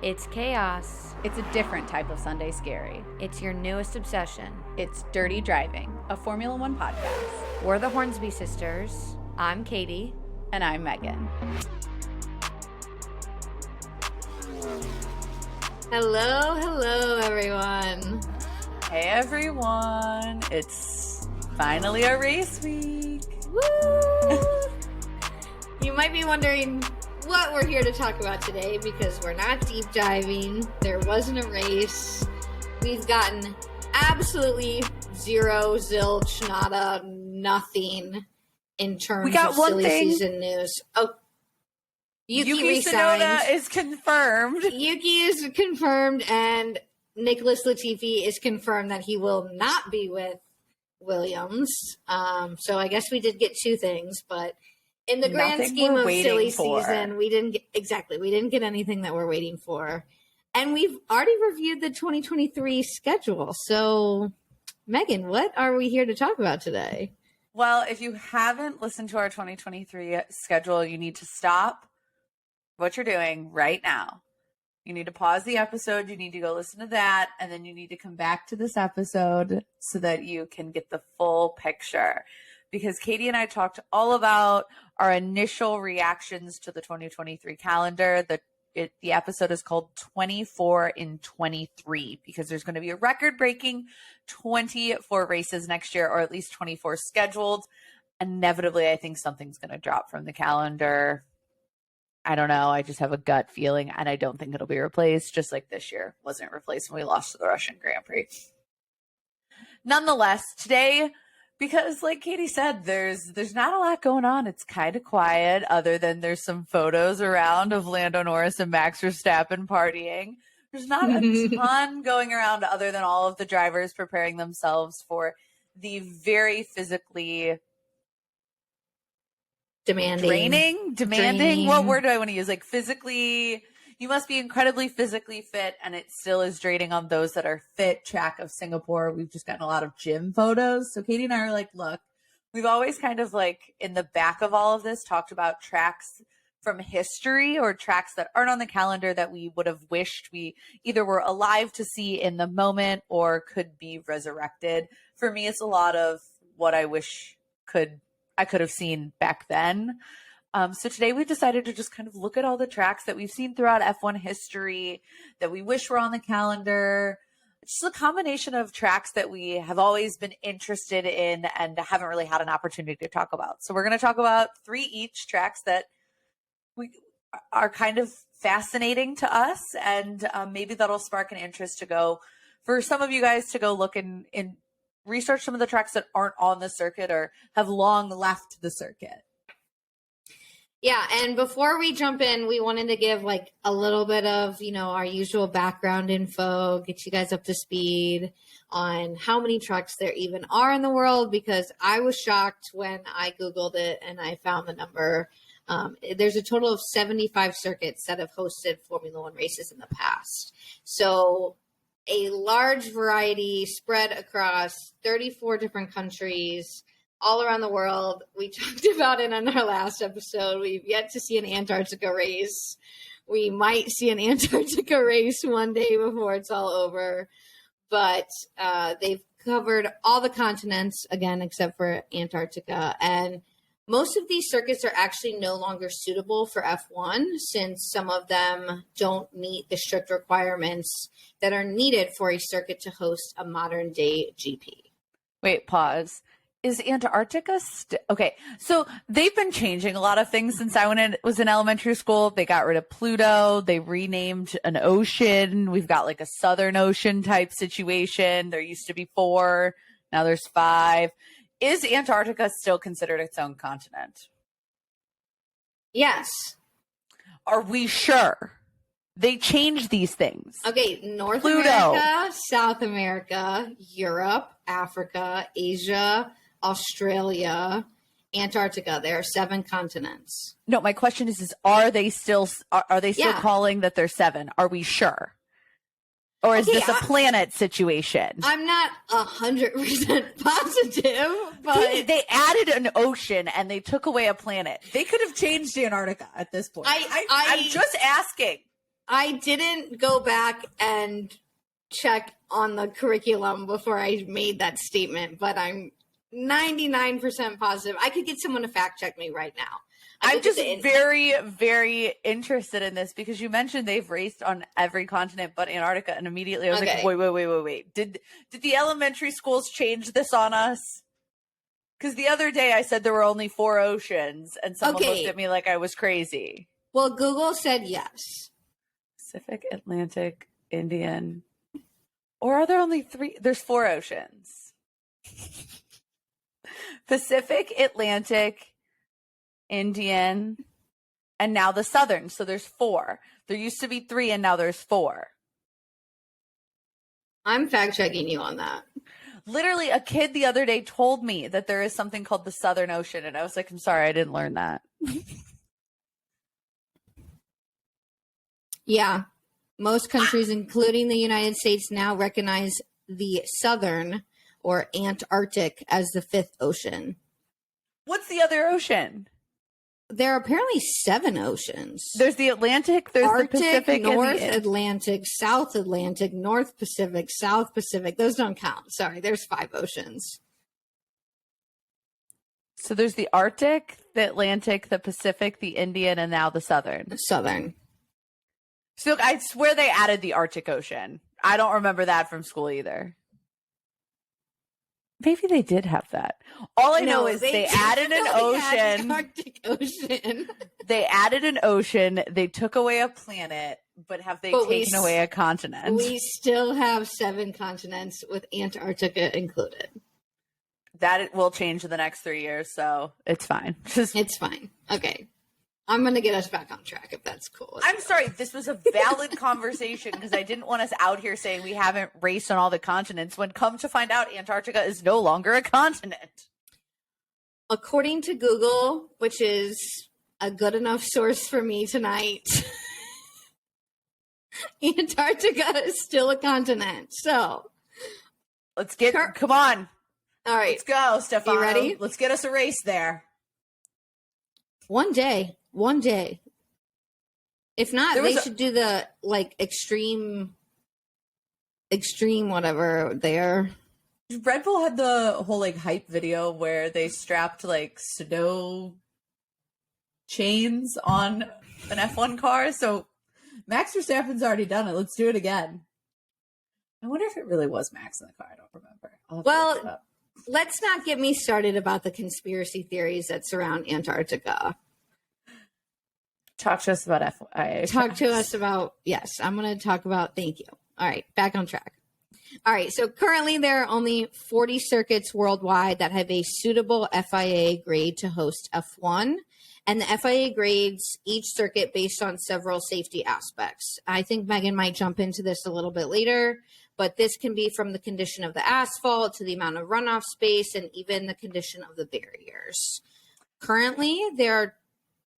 It's chaos. It's a different type of Sunday scary. It's your newest obsession. It's Dirty Driving, a Formula One podcast. We're the Hornsby sisters. I'm Katie. And I'm Megan. Hello, everyone. Hey, everyone. It's finally a race week. Woo! You might be wondering what we're here to talk about today because we're not deep diving. There wasn't a race. We've gotten absolutely zero, zilch, nada, nothing in terms of silly season news. Oh, Yuki Tsunoda is confirmed. Yuki is confirmed, and Nicholas Latifi is confirmed that he will not be with Williams. So I guess we did get two things, but in the grand scheme of silly season, we didn't get anything that we're waiting for. And we've already reviewed the 2023 schedule. So, Megan, what are we here to talk about today? Well, if you haven't listened to our 2023 schedule, you need to stop what you're doing right now. You need to pause the episode. You need to go listen to that. And then you need to come back to this episode so that you can get the full picture. Because Katie and I talked all about our initial reactions to the 2023 calendar. The episode is called 24 in 23 because there's going to be a record-breaking 24 races next year, or at least 24 scheduled. Inevitably, I think something's going to drop from the calendar. I don't know. I just have a gut feeling, and I don't think it'll be replaced, just like this year wasn't replaced when we lost to the Russian Grand Prix. Nonetheless, today, because like Katie said, there's not a lot going on. It's kind of quiet, other than there's some photos around of Lando Norris and Max Verstappen partying. There's not a ton going around other than all of the drivers preparing themselves for the very physically demanding. What word do I want to use? Like physically, you must be incredibly physically fit, and it still is draining on those that are fit. Track of Singapore, we've just gotten a lot of gym photos. So Katie and I are like, look, we've always kind of like in the back of all of this talked about tracks from history or tracks that aren't on the calendar that we would have wished we either were alive to see in the moment or could be resurrected. For me, it's a lot of what I wish I could have seen back then. So today we decided to just kind of look at all the tracks that we've seen throughout F1 history that we wish were on the calendar. It's just a combination of tracks that we have always been interested in and haven't really had an opportunity to talk about. So we're going to talk about 3 each tracks that we are kind of fascinating to us, and maybe that'll spark an interest to go for some of you guys to go look and research some of the tracks that aren't on the circuit or have long left the circuit. Yeah, and before we jump in, we wanted to give like a little bit of, our usual background info, get you guys up to speed on how many tracks there even are in the world, because I was shocked when I Googled it and I found the number. There's a total of 75 circuits that have hosted Formula One races in the past. So a large variety spread across 34 different countries all around the world. We talked about it on our last episode. We've yet to see an Antarctica race. We might see an Antarctica race one day before it's all over. But they've covered all the continents, again, except for Antarctica. And most of these circuits are actually no longer suitable for F1 since some of them don't meet the strict requirements that are needed for a circuit to host a modern day GP. Wait, pause. Is Antarctica okay? So they've been changing a lot of things since I was in elementary school. They got rid of Pluto. They renamed an ocean. We've got like a Southern Ocean type situation. There used to be 4. Now there's 5. Is Antarctica still considered its own continent? Yes. Are we sure? They changed these things. Okay, North Pluto. America, South America, Europe, Africa, Asia, Australia, Antarctica. There are 7 continents. No, my question is are they still calling that they're 7? Are we sure? Or is this a planet situation? I'm not 100% positive, but they added an ocean and they took away a planet. They could have changed Antarctica at this point. I'm just asking. I didn't go back and check on the curriculum before I made that statement, but I'm 99% positive. I could get someone to fact check me right now. I'm just very, very interested in this because you mentioned they've raced on every continent but Antarctica, and immediately I was like, wait. Did the elementary schools change this on us? Because the other day I said there were only 4 oceans, and someone looked at me like I was crazy. Well, Google said yes. Pacific, Atlantic, Indian. Or are there only 3? There's 4 oceans. Pacific, Atlantic, Indian, and now the Southern. So there's 4. There used to be 3 and now there's 4. I'm fact checking you on that. Literally, a kid the other day told me that there is something called the Southern Ocean, and I was like, I'm sorry, I didn't learn that. Yeah. Most countries, including the United States, now recognize the Southern or Antarctic as the 5th ocean. What's the other ocean? There are apparently 7 oceans. There's the Atlantic, there's Arctic, the Pacific, North and the Atlantic, South Atlantic, North Pacific, South Pacific. Those don't count. Sorry, there's 5 oceans. So there's the Arctic, the Atlantic, the Pacific, the Indian, and now the Southern. Southern. So look, I swear they added the Arctic Ocean. I don't remember that from school either. Maybe they did have that. All I know is they added an ocean. Arctic Ocean. They added an ocean. They took away a planet, but have they taken away a continent? We still have 7 continents with Antarctica included. That will change in the next 3 years, so it's fine. It's fine. Okay. I'm going to get us back on track if that's cool. I'm sorry. This was a valid conversation because I didn't want us out here saying we haven't raced on all the continents when come to find out Antarctica is no longer a continent. According to Google, which is a good enough source for me tonight, Antarctica is still a continent. So let's get, come on. All right. Let's go, Stefano. You ready? Let's get us a race there. One day. If not, they should do the extreme whatever there. Red Bull had the whole hype video where they strapped snow chains on an F1 car. So Max Verstappen's already done it. Let's do it again. I wonder if it really was Max in the car. I don't remember. Well, let's not get me started about the conspiracy theories that surround Antarctica. Talk to us about FIA. Talk to us about, yes, I'm going to talk about, thank you. All right, back on track. All right, so currently there are only 40 circuits worldwide that have a suitable FIA grade to host F1. And the FIA grades each circuit based on several safety aspects. I think Megan might jump into this a little bit later, but this can be from the condition of the asphalt to the amount of runoff space and even the condition of the barriers. Currently, there are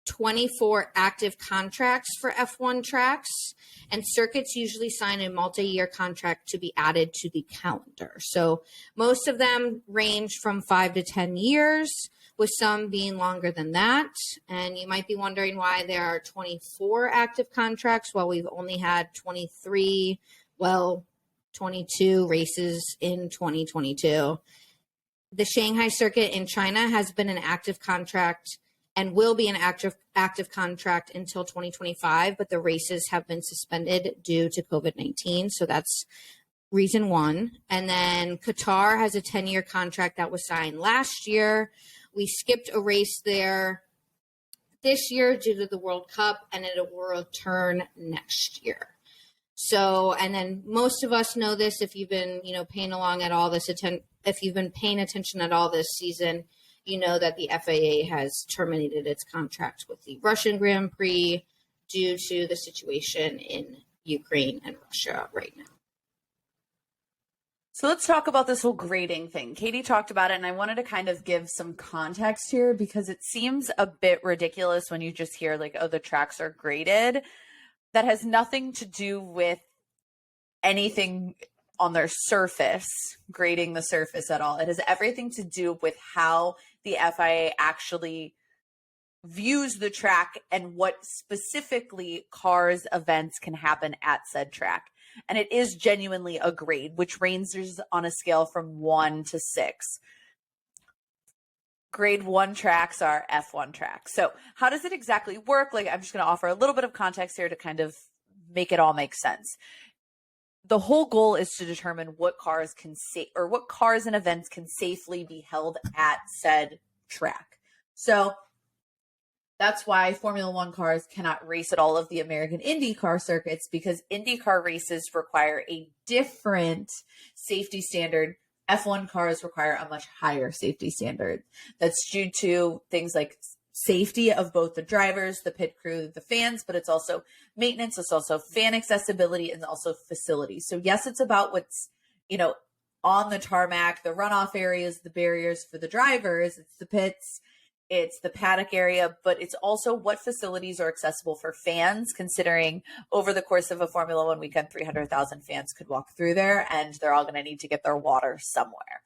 24 active contracts for F1 tracks, and circuits usually sign a multi-year contract to be added to the calendar. So most of them range from 5 to 10 years, with some being longer than that. And you might be wondering why there are 24 active contracts while we've only had 22 races in 2022. The Shanghai circuit in China has been an active contract and will be an active contract until 2025, but the races have been suspended due to COVID-19. So that's reason one. And then Qatar has a 10-year contract that was signed last year. We skipped a race there this year due to the World Cup, and it will return next year. So, and then most of us know this if you've been, paying along at all this, if you've been paying attention at all this season, you know that the FAA has terminated its contract with the Russian Grand Prix due to the situation in Ukraine and Russia right now. So let's talk about this whole grading thing. Katie talked about it, and I wanted to kind of give some context here because it seems a bit ridiculous when you just hear the tracks are graded. That has nothing to do with anything on their surface, grading the surface at all. It has everything to do with how the FIA actually views the track and what specifically cars events can happen at said track. And it is genuinely a grade, which ranges on a scale from 1 to 6. Grade 1 tracks are F1 tracks. So how does it exactly work? Like, I'm just going to offer a little bit of context here to kind of make it all make sense. The whole goal is to determine what cars what cars and events can safely be held at said track. So that's why Formula One cars cannot race at all of the American IndyCar circuits, because IndyCar races require a different safety standard. F1 cars require a much higher safety standard. That's due to things like safety of both the drivers, the pit crew, the fans, but it's also maintenance, it's also fan accessibility, and also facilities. So yes, it's about what's, on the tarmac, the runoff areas, the barriers for the drivers, it's the pits, it's the paddock area, but it's also what facilities are accessible for fans, considering over the course of a Formula One weekend, 300,000 fans could walk through there, and they're all going to need to get their water somewhere.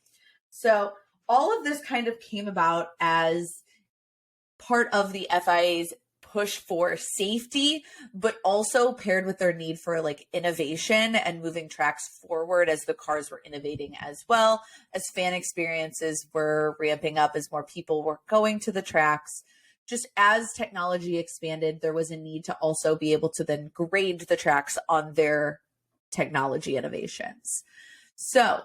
So all of this kind of came about as part of the FIA's push for safety, but also paired with their need for like innovation and moving tracks forward as the cars were innovating as well, as fan experiences were ramping up, as more people were going to the tracks. Just as technology expanded, there was a need to also be able to then grade the tracks on their technology innovations. So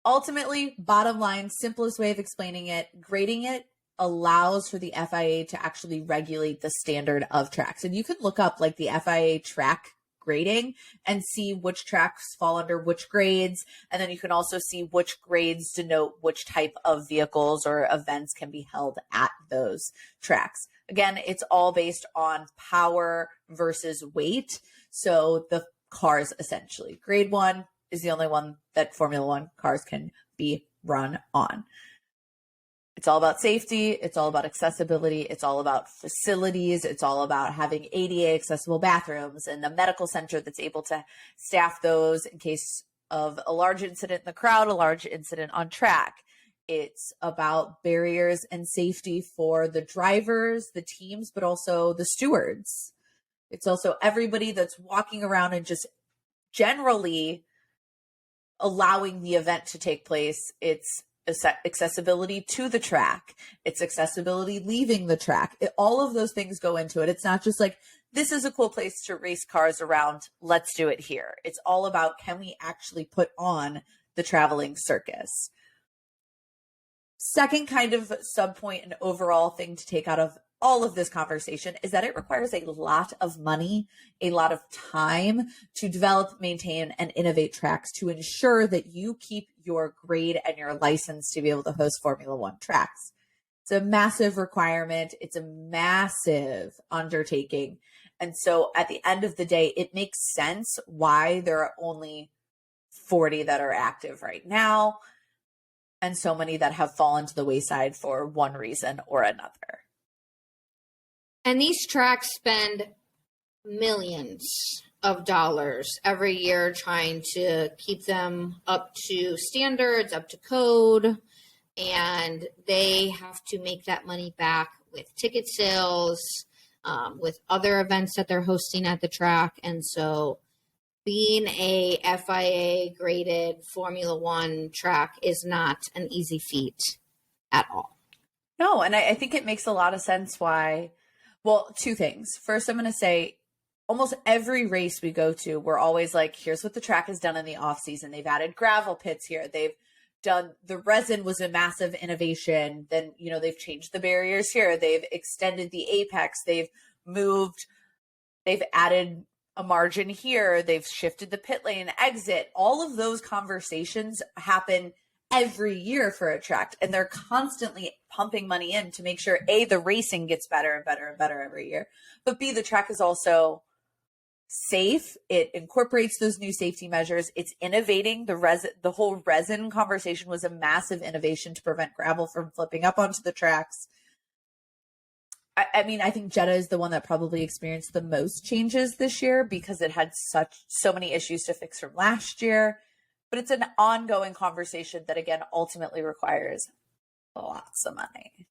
ultimately, bottom line, simplest way of explaining it, grading it allows for the FIA to actually regulate the standard of tracks. And you can look up like the FIA track grading and see which tracks fall under which grades. And then you can also see which grades denote which type of vehicles or events can be held at those tracks. Again, it's all based on power versus weight. So the cars essentially. Grade 1 is the only one that Formula One cars can be run on. It's all about safety. It's all about accessibility. It's all about facilities. It's all about having ADA accessible bathrooms and a medical center that's able to staff those in case of a large incident in the crowd, a large incident on track. It's about barriers and safety for the drivers, the teams, but also the stewards. It's also everybody that's walking around and just generally allowing the event to take place. It's accessibility to the track. It's accessibility leaving the track. All of those things go into it. It's not just like, this is a cool place to race cars around, let's do it here. It's all about, can we actually put on the traveling circus? Second kind of subpoint and overall thing to take out of all of this conversation is that it requires a lot of money, a lot of time to develop, maintain, and innovate tracks to ensure that you keep your grade and your license to be able to host Formula One tracks. It's a massive requirement. It's a massive undertaking. And so at the end of the day, it makes sense why there are only 40 that are active right now and so many that have fallen to the wayside for one reason or another. And these tracks spend millions of dollars every year trying to keep them up to standards, up to code, and they have to make that money back with ticket sales, with other events that they're hosting at the track. And so being a FIA graded Formula One track is not an easy feat at all. No, and I think it makes a lot of sense why. Well, two things. First, I'm going to say almost every race we go to, we're always like, here's what the track has done in the off season. They've added gravel pits here. They've done, the resin was a massive innovation. Then, they've changed the barriers here. They've extended the apex. They've added a margin here. They've shifted the pit lane exit. All of those conversations happen every year for a track, and they're constantly pumping money in to make sure A, the racing gets better and better and better every year, but B, the track is also safe. It incorporates those new safety measures. It's innovating. The whole resin conversation was a massive innovation to prevent gravel from flipping up onto the tracks. I mean, I think Jeddah is the one that probably experienced the most changes this year because it had so many issues to fix from last year. But it's an ongoing conversation that, again, ultimately requires lots of money.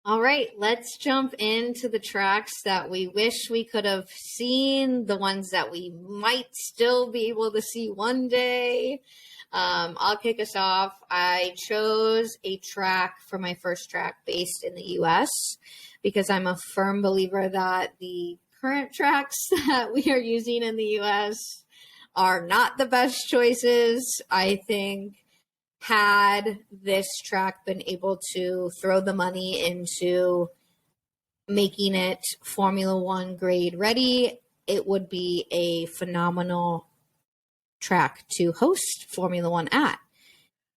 All right, let's jump into the tracks that we wish we could have seen, the ones that we might still be able to see one day. I'll kick us off. I chose a track for my first track based in the US because I'm a firm believer that the current tracks that we are using in the US are not the best choices. I think had this track been able to throw the money into making it Formula One grade ready, it would be a phenomenal track to host Formula One at.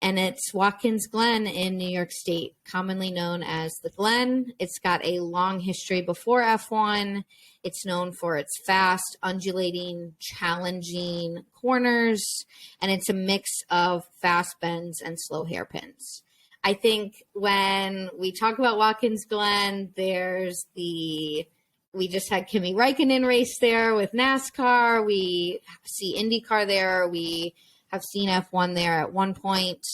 And it's Watkins Glen in New York State, commonly known as the Glen. It's got a long history before F1. It's known for its fast, undulating, challenging corners, and it's a mix of fast bends and slow hairpins. I think when we talk about Watkins Glen, we just had Kimi Räikkönen race there with NASCAR. We see IndyCar there. We have seen F1 there at one point.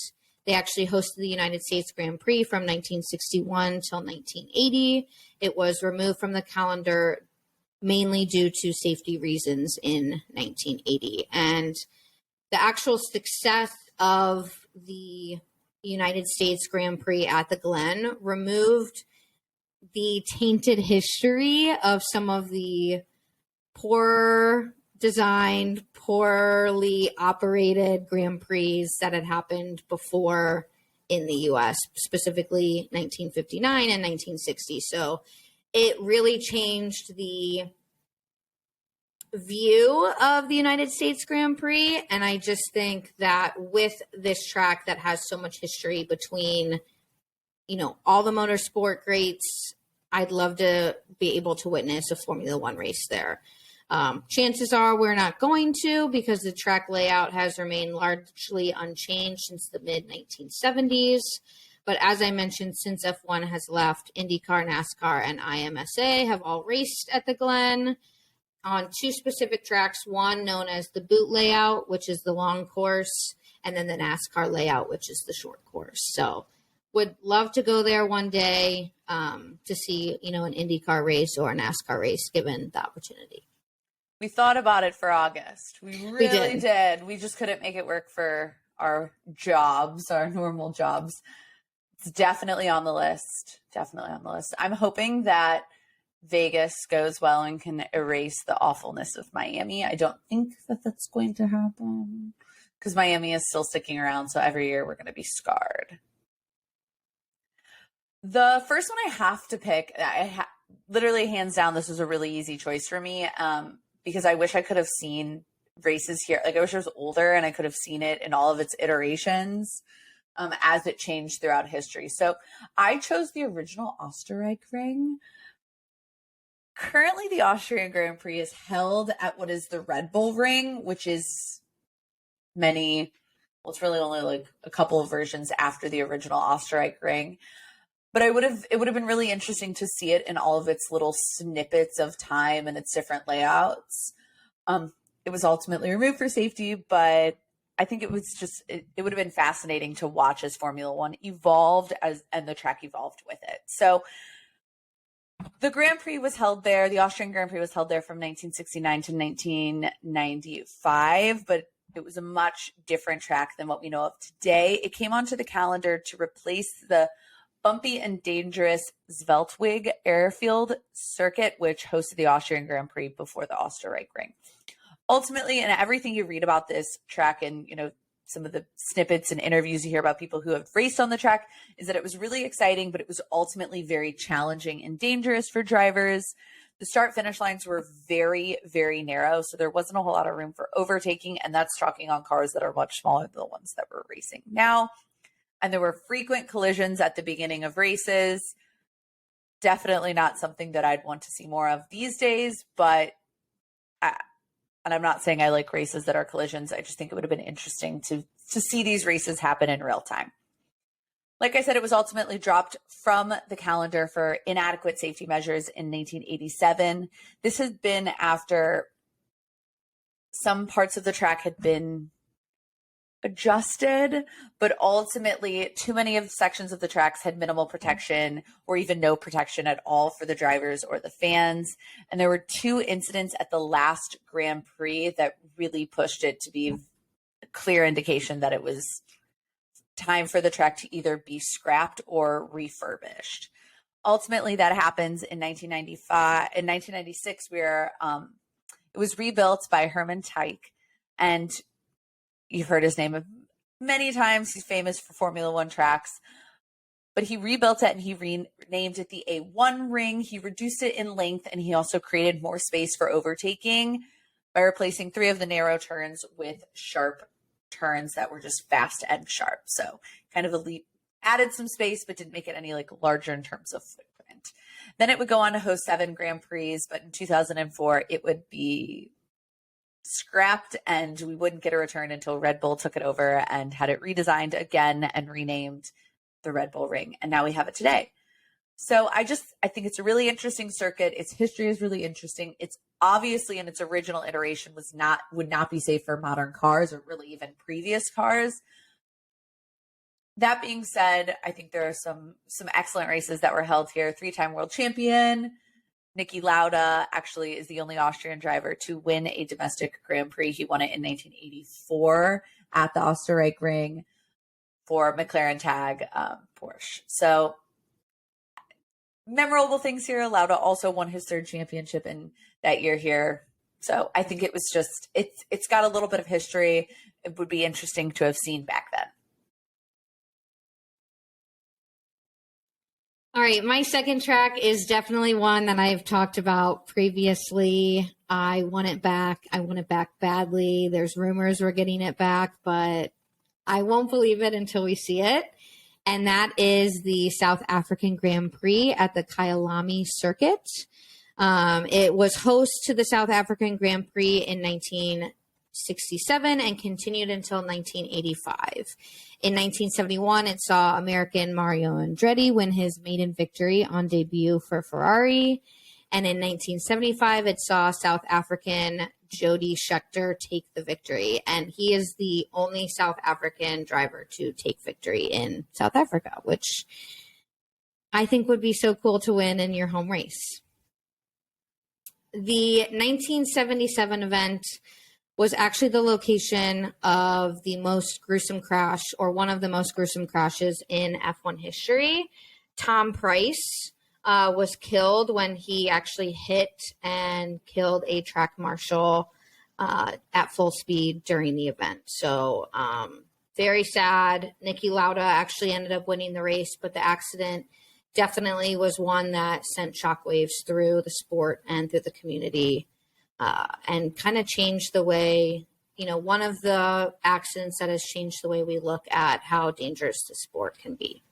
They actually hosted the United States Grand Prix from 1961 till 1980. It was removed from the calendar mainly due to safety reasons in 1980. And the actual success of the United States Grand Prix at the Glen removed the tainted history of some of the poor designed, poorly operated Grand Prix that had happened before in the US, specifically 1959 and 1960. So it really changed the view of the United States Grand Prix. And I just think that with this track that has so much history between, all the motorsport greats, I'd love to be able to witness a Formula One race there. Chances are we're not going to because the track layout has remained largely unchanged since the mid 1970s. But as I mentioned, since F1 has left, IndyCar, NASCAR, and IMSA have all raced at the Glen on two specific tracks, one known as the boot layout, which is the long course, and then the NASCAR layout, which is the short course. So would love to go there one day to see, an IndyCar race or a NASCAR race given the opportunity. We thought about it for August. We really did. did. We just couldn't make it work for our jobs, our normal jobs. It's definitely on the list. Definitely on the list. I'm hoping that Vegas goes well and can erase the awfulness of Miami. I don't think that that's going to happen because Miami is still sticking around. So every year we're going to be scarred. The first one I have to pick, literally hands down, this was a really easy choice for me. Because I wish I could have seen races here. Like I wish I was older and I could have seen it in all of its iterations as it changed throughout history. So I chose the original Österreich-Ring. Currently, the Austrian Grand Prix is held at what is the Red Bull Ring, which is it's really only like a couple of versions after the original Österreich-Ring. But it would have been really interesting to see it in all of its little snippets of time and its different layouts. It was ultimately removed for safety, but I think it was just it would have been fascinating to watch as Formula One evolved and the track evolved with it. So the Grand Prix was held there. The Austrian Grand Prix was held there from 1969 to 1995, but it was a much different track than what we know of today. It came onto the calendar to replace the bumpy and dangerous Zveltweg airfield circuit, which hosted the Austrian Grand Prix before the Österreich-Ring. Ultimately, and everything you read about this track and, some of the snippets and interviews you hear about people who have raced on the track is that it was really exciting, but it was ultimately very challenging and dangerous for drivers. The start-finish lines were very, very narrow, so there wasn't a whole lot of room for overtaking, and that's talking on cars that are much smaller than the ones that we're racing now. And there were frequent collisions at the beginning of races. Definitely not something that I'd want to see more of these days, but and I'm not saying I like races that are collisions. I just think it would have been interesting to see these races happen in real time. Like I said, it was ultimately dropped from the calendar for inadequate safety measures in 1987. This has been after some parts of the track had been adjusted, but ultimately too many of the sections of the tracks had minimal protection or even no protection at all for the drivers or the fans. And there were two incidents at the last Grand Prix that really pushed it to be a clear indication that it was time for the track to either be scrapped or refurbished. Ultimately, that happens in 1995. In 1996, where it was rebuilt by Herman Teich, and you've heard his name many times. He's famous for Formula One tracks, but he rebuilt it and he renamed it the A1 ring. He reduced it in length, and he also created more space for overtaking by replacing 3 of the narrow turns with sharp turns that were just fast and sharp. So kind of added some space, but didn't make it any like larger in terms of footprint. Then it would go on to host 7 Grand Prix, but in 2004, it would be scrapped and we wouldn't get a return until Red Bull took it over and had it redesigned again and renamed the Red Bull Ring. And now we have it today. So I think it's a really interesting circuit. Its history is really interesting. It's obviously in its original iteration would not be safe for modern cars or really even previous cars. That being said, I think there are some excellent races that were held here. 3-time world champion Niki Lauda actually is the only Austrian driver to win a domestic Grand Prix. He won it in 1984 at the Österreich Ring for McLaren Tag Porsche. So memorable things here. Lauda also won his 3rd championship in that year here. So I think it was just, it's got a little bit of history. It would be interesting to have seen back then. All right, my second track is definitely one that I've talked about previously. I want it back. I want it back badly. There's rumors we're getting it back, but I won't believe it until we see it. And that is the South African Grand Prix at the Kyalami circuit. It was host to the South African Grand Prix in 1967 and continued until 1985. In 1971, it saw American Mario Andretti win his maiden victory on debut for Ferrari. And in 1975, it saw South African Jody Scheckter take the victory. And he is the only South African driver to take victory in South Africa, which I think would be so cool to win in your home race. The 1977 event was actually the location of the most gruesome crash, or one of the most gruesome crashes in F1 history. Tom Price was killed when he actually hit and killed a track marshal at full speed during the event. So very sad. Niki Lauda actually ended up winning the race, but the accident definitely was one that sent shockwaves through the sport and through the community. And kind of changed the way, one of the accidents that has changed the way we look at how dangerous the sport can be.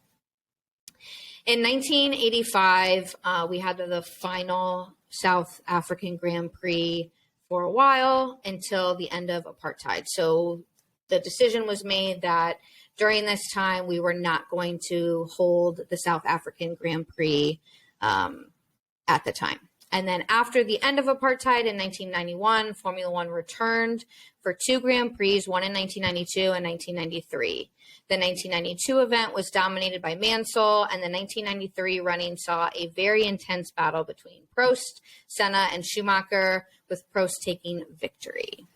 In 1985, we had the final South African Grand Prix for a while until the end of apartheid. So the decision was made that during this time, we were not going to hold the South African Grand Prix at the time. And then after the end of apartheid in 1991, Formula One returned for 2 Grand Prix, one in 1992 and 1993. The 1992 event was dominated by Mansell, and the 1993 running saw a very intense battle between Prost, Senna, and Schumacher, with Prost taking victory.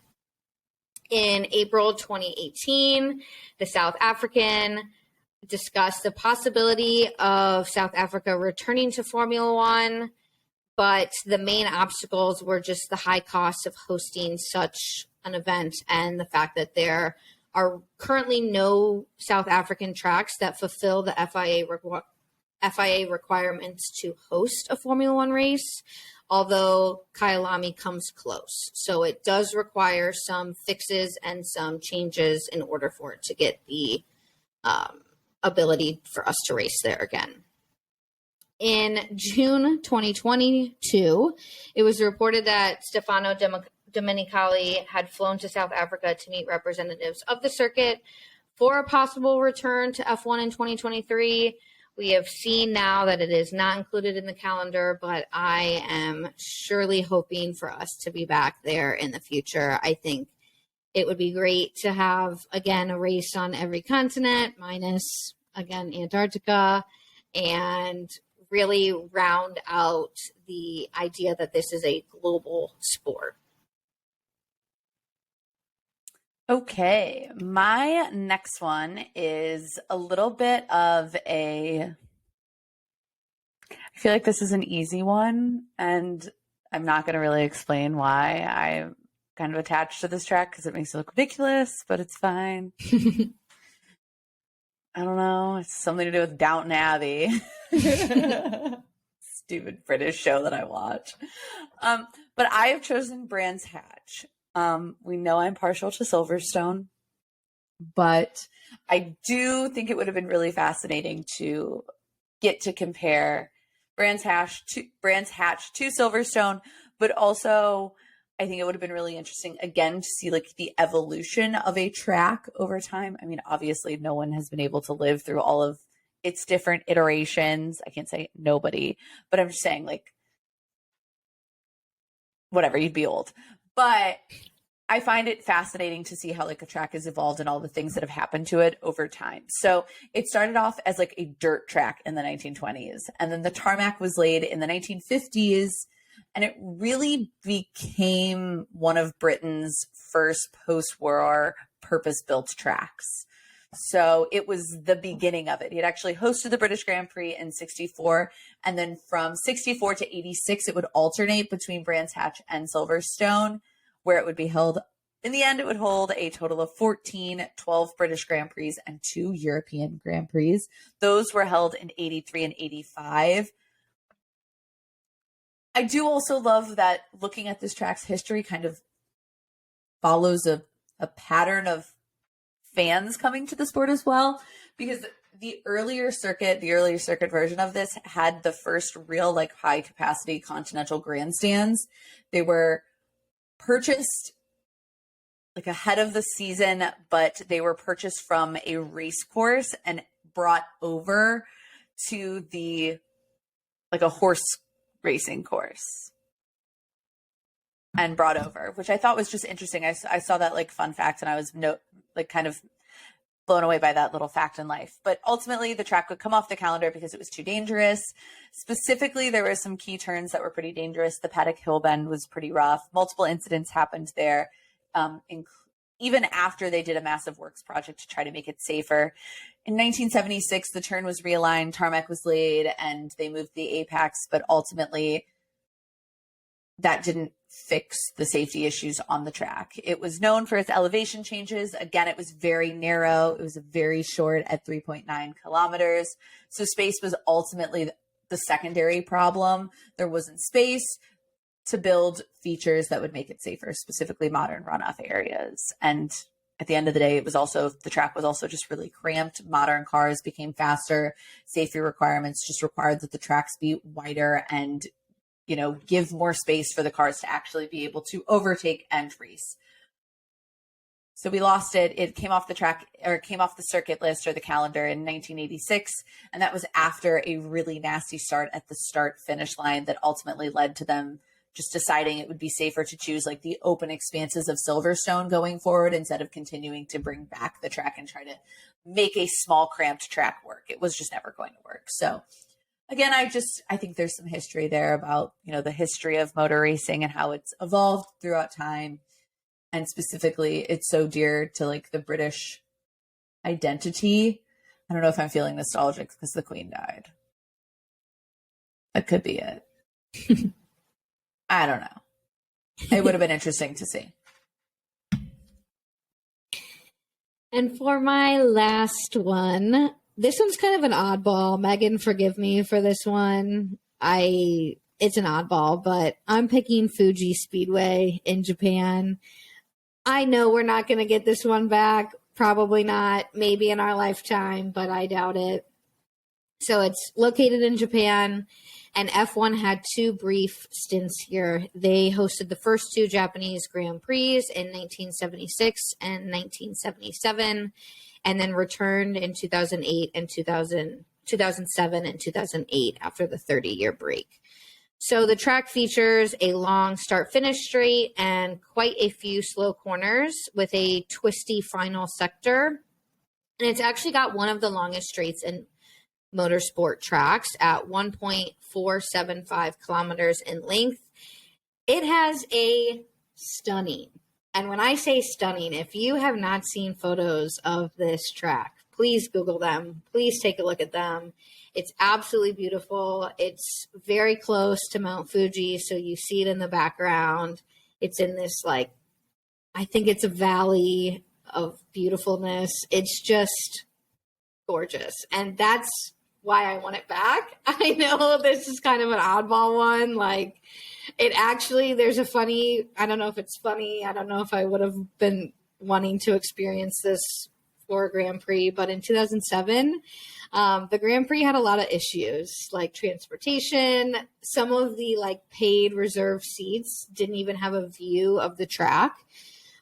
In April 2018, the South African discussed the possibility of South Africa returning to Formula One, but the main obstacles were just the high cost of hosting such an event and the fact that there are currently no South African tracks that fulfill the FIA requirements to host a Formula One race, although Kyalami comes close. So it does require some fixes and some changes in order for it to get the ability for us to race there again. In June 2022, it was reported that Stefano Domenicali had flown to South Africa to meet representatives of the circuit for a possible return to F1 in 2023. We have seen now that it is not included in the calendar, but I am surely hoping for us to be back there in the future. I think It would be great to have, again, a race on every continent, minus, again, Antarctica, and really round out the idea that this is a global sport. Okay, my next one is a little bit of I feel like this is an easy one, and I'm not going to really explain why I'm kind of attached to this track because it makes it look ridiculous, but it's fine. I don't know. It's something to do with Downton Abbey. Stupid British show that I watch. But I have chosen Brands Hatch. We know I'm partial to Silverstone, but I do think it would have been really fascinating to get to compare Brands Hatch to Silverstone, but also I think it would have been really interesting again to see like the evolution of a track over time. I mean, obviously no one has been able to live through all of its different iterations. I can't say nobody, but I'm just saying like whatever, you'd be old. But I find it fascinating to see how like a track has evolved and all the things that have happened to it over time. So it started off as like a dirt track in the 1920s, and then the tarmac was laid in the 1950s, and it really became one of Britain's first post-war purpose-built tracks. So it was the beginning of it. He had actually hosted the British Grand Prix in 64. And then from 64 to 86, it would alternate between Brands Hatch and Silverstone, where it would be held. In the end, it would hold a total of 14, 12 British Grand Prix and 2 European Grand Prix. Those were held in 83 and 85. I do also love that looking at this track's history kind of follows a pattern of fans coming to the sport as well, because the earlier circuit version of this had the first real like high capacity continental grandstands. They were purchased like ahead of the season, but they were purchased from a race course and brought over to the like a horse racing course and brought over, which I thought was just interesting. I saw that like fun fact, and I was kind of blown away by that little fact in life. But ultimately, the track would come off the calendar because it was too dangerous. Specifically, there were some key turns that were pretty dangerous. The Paddock Hill Bend was pretty rough. Multiple incidents happened there, even after they did a massive works project to try to make it safer. In 1976, the turn was realigned, tarmac was laid, and they moved the apex, but ultimately that didn't fix the safety issues on the track. It was known for its elevation changes. Again, it was very narrow. It was very short at 3.9 kilometers. So space was ultimately the secondary problem. There wasn't space to build features that would make it safer, specifically modern runoff areas. And at the end of the day, the track was also just really cramped. Modern cars became faster. Safety requirements just required that the tracks be wider and give more space for the cars to actually be able to overtake and race. So we lost it. It came off the track, or came off the circuit list or the calendar in 1986. And that was after a really nasty start at the start-finish line that ultimately led to them just deciding it would be safer to choose like the open expanses of Silverstone going forward instead of continuing to bring back the track and try to make a small cramped track work. It was just never going to work. So again, I think there's some history there about, the history of motor racing and how it's evolved throughout time. And specifically, it's so dear to like the British identity. I don't know if I'm feeling nostalgic because the Queen died. That could be it. I don't know. It would have been interesting to see. And for my last one, this one's kind of an oddball. Megan, forgive me for this one. It's an oddball, but I'm picking Fuji Speedway in Japan. I know we're not going to get this one back. Probably not. Maybe in our lifetime, but I doubt it. So it's located in Japan, and F1 had 2 brief stints here. They hosted the first 2 Japanese Grand Prix in 1976 and 1977, and then returned in 2008 and 2007 and 2008 after the 30-year break. So the track features a long start-finish straight and quite a few slow corners with a twisty final sector. And it's actually got one of the longest straights in motorsport tracks at 1.475 kilometers in length. It has a stunning, and when I say stunning, if you have not seen photos of this track, please Google them. Please take a look at them. It's absolutely beautiful. It's very close to Mount Fuji, so you see it in the background. It's in this, like, I think it's a valley of beautifulness. It's just gorgeous. And that's why I want it back. I know this is kind of an oddball one. Like, it actually, there's a funny, I don't know if it's funny. I don't know if I would have been wanting to experience this for a Grand Prix, but in 2007, the Grand Prix had a lot of issues like transportation. Some of the like paid reserved seats didn't even have a view of the track.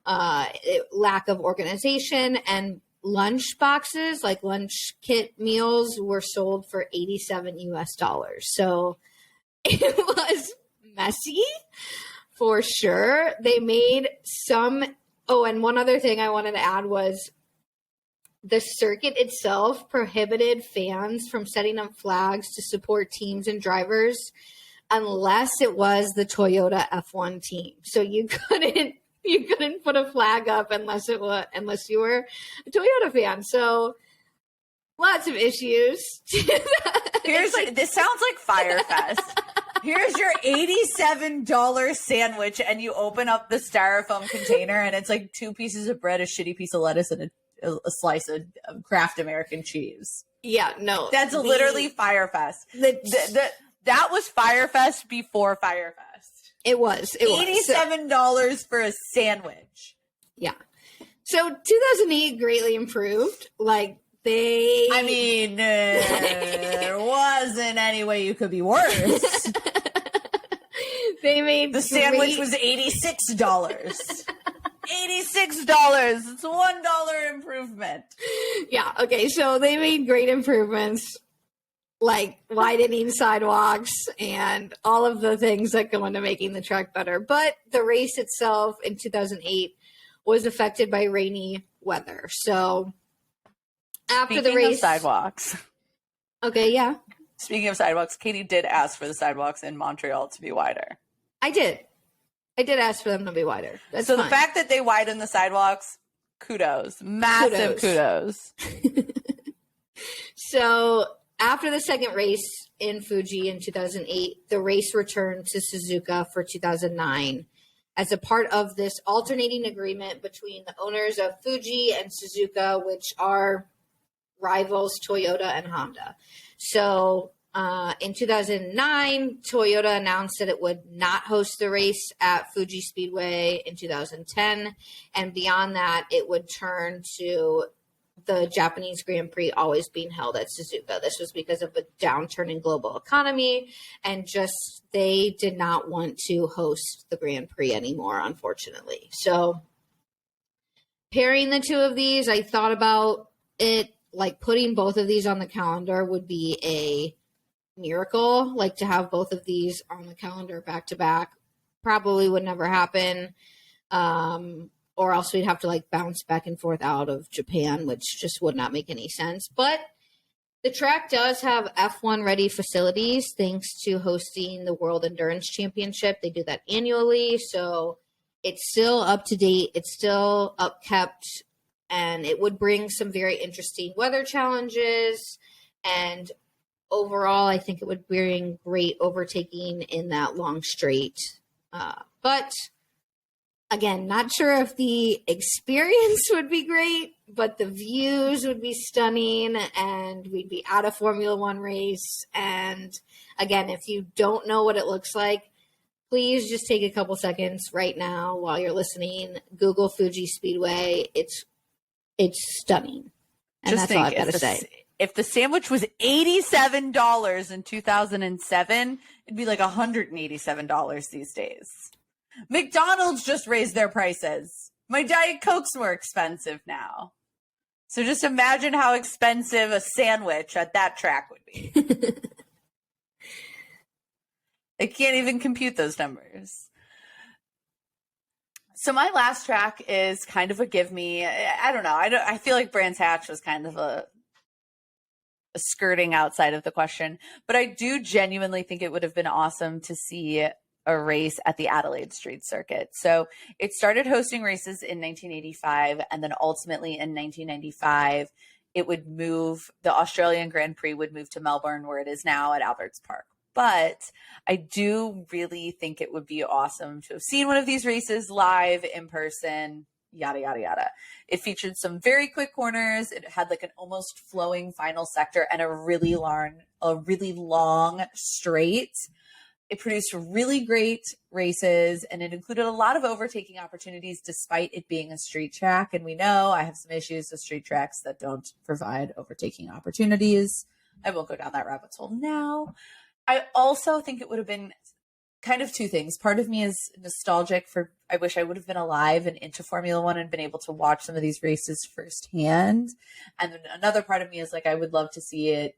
Lack of organization, and lunch boxes, like lunch kit meals, were sold for $87. So it was messy for sure. They made some. Oh, and one other thing I wanted to add was the circuit itself prohibited fans from setting up flags to support teams and drivers unless it was the Toyota F1 team. So you couldn't put a flag up unless you were a Toyota fan. So lots of issues. This sounds like Firefest. Here's your $87 sandwich, and you open up the styrofoam container, and it's like 2 pieces of bread, a shitty piece of lettuce, and a slice of Kraft American cheese. Yeah, no. That's literally Firefest. That was Firefest before Firefest. It was. $87 for a sandwich. Yeah. So 2008 greatly improved. Like, I mean, there wasn't any way you could be worse. They made the sandwich was $86. $86. It's a $1 improvement. Yeah. Okay. So they made great improvements, like widening sidewalks and all of the things that go into making the track better. But the race itself in 2008 was affected by rainy weather. So after Speaking the race, of sidewalks. Okay, yeah. Speaking of sidewalks, Katie did ask for the sidewalks in Montreal to be wider. I did ask for them to be wider. That's so fine. The fact that they widen the sidewalks, kudos. Massive kudos. So after the second race in Fuji in 2008, the race returned to Suzuka for 2009 as a part of this alternating agreement between the owners of Fuji and Suzuka, which are rivals Toyota and Honda. So in 2009, Toyota announced that it would not host the race at Fuji Speedway in 2010. And beyond that, it would turn to the Japanese Grand Prix always being held at Suzuka. This was because of a downturn in global economy, and just they did not want to host the Grand Prix anymore, unfortunately. So pairing the two of these, I thought about it, like putting both of these on the calendar would be a miracle. Like to have both of these on the calendar back to back probably would never happen. Or else we'd have to like bounce back and forth out of Japan, which just would not make any sense. But the track does have F1 ready facilities thanks to hosting the World Endurance Championship. They do that annually. So it's still up to date. It's still upkept, and it would bring some very interesting weather challenges. And overall, I think it would bring great overtaking in that long straight. But again, not sure if the experience would be great, but the views would be stunning, and we'd be at a Formula One race. And again, if you don't know what it looks like, please just take a couple seconds right now while you're listening. Google Fuji Speedway. It's stunning. And just that's all I've got to say. If the sandwich was $87 in 2007, it'd be like $187 these days. McDonald's just raised their prices. My Diet Coke's more expensive now. So just imagine how expensive a sandwich at that track would be. I can't even compute those numbers. So my last track is kind of a give me. I don't know. I feel like Brands Hatch was kind of a skirting outside of the question, but I do genuinely think it would have been awesome to see a race at the Adelaide Street Circuit. So it started hosting races in 1985, and then ultimately in 1995, it would move, the Australian Grand Prix would move to Melbourne, where it is now at Alberts Park. But I do really think it would be awesome to have seen one of these races live in person, yada, yada, yada. It featured some very quick corners. It had like an almost flowing final sector and a really long straight. It produced really great races, and it included a lot of overtaking opportunities despite it being a street track. And we know I have some issues with street tracks that don't provide overtaking opportunities. I won't go down that rabbit hole now. I also think it would have been kind of two things. Part of me is nostalgic for, I wish I would have been alive and into Formula One and been able to watch some of these races firsthand. And then another part of me is like, I would love to see it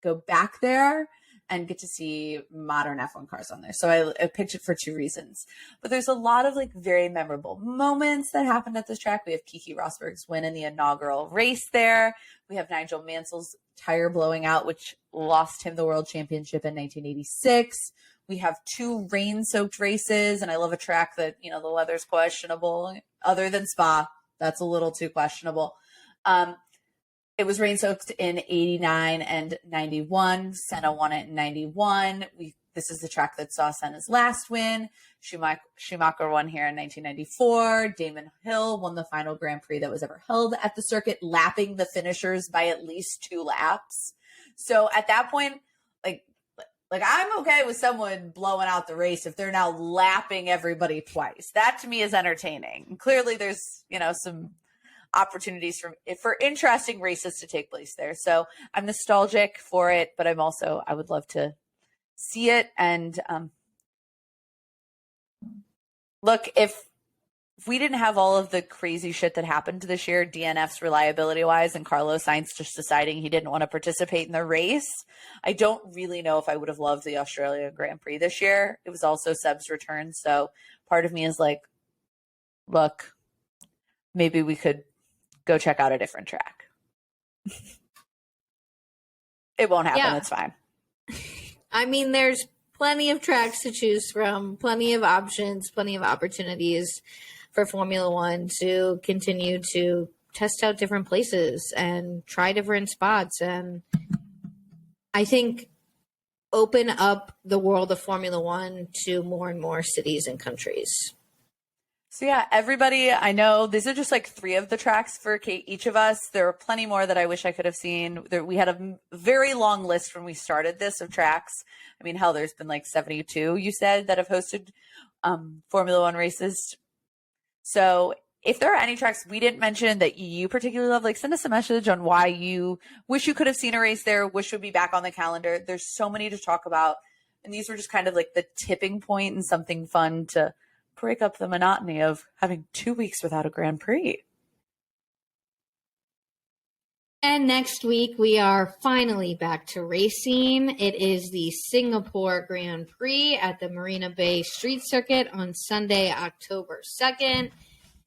go back there and get to see modern F1 cars on there. So I picked it for two reasons. But there's a lot of like very memorable moments that happened at this track. We have Keke Rosberg's win in the inaugural race there. We have Nigel Mansell's tire blowing out, which lost him the world championship in 1986. We have two rain-soaked races, and I love a track that, you know, the weather's questionable. Other than Spa, that's a little too questionable. It was rain-soaked in 89 and 91. Senna won it in 91. This is the track that saw Senna's last win. Schumacher won here in 1994. Damon Hill won the final Grand Prix that was ever held at the circuit, lapping the finishers by at least 2 laps. So at that point, like I'm okay with someone blowing out the race if they're now lapping everybody twice. That to me is entertaining. And clearly there's, you know, some opportunities for interesting races to take place there. So I'm nostalgic for it, but I would love to see it. And look, if we didn't have all of the crazy shit that happened this year, DNFs reliability wise, and Carlos Sainz just deciding he didn't want to participate in the race, I don't really know if I would have loved the Australian Grand Prix this year. It was also Seb's return. So part of me is like, look, maybe we could go check out a different track. It won't happen. Yeah. It's fine. I mean, there's plenty of tracks to choose from, plenty of options, plenty of opportunities for Formula One to continue to test out different places and try different spots. And I think open up the world of Formula One to more and more cities and countries. So yeah, everybody, I know these are just like 3 of the tracks for each of us. There are plenty more that I wish I could have seen. We had a very long list when we started this of tracks. I mean, hell, there's been like 72, you said, that have hosted Formula One races. So if there are any tracks we didn't mention that you particularly love, like send us a message on why you wish you could have seen a race there, wish would be back on the calendar. There's so many to talk about. And these were just kind of like the tipping point and something fun to break up the monotony of having 2 weeks without a Grand Prix. And next week, we are finally back to racing. It is the Singapore Grand Prix at the Marina Bay Street Circuit on Sunday, October 2nd.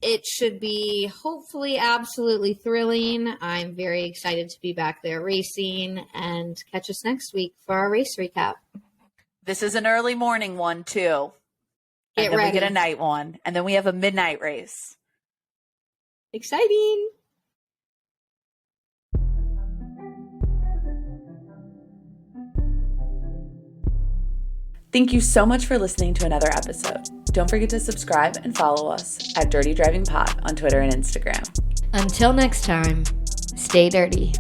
It should be hopefully absolutely thrilling. I'm very excited to be back there racing, and catch us next week for our race recap. This is an early morning one, too. And then we get a night one. And then we have a midnight race. Exciting. Thank you so much for listening to another episode. Don't forget to subscribe and follow us at Dirty Driving Pod on Twitter and Instagram. Until next time, stay dirty.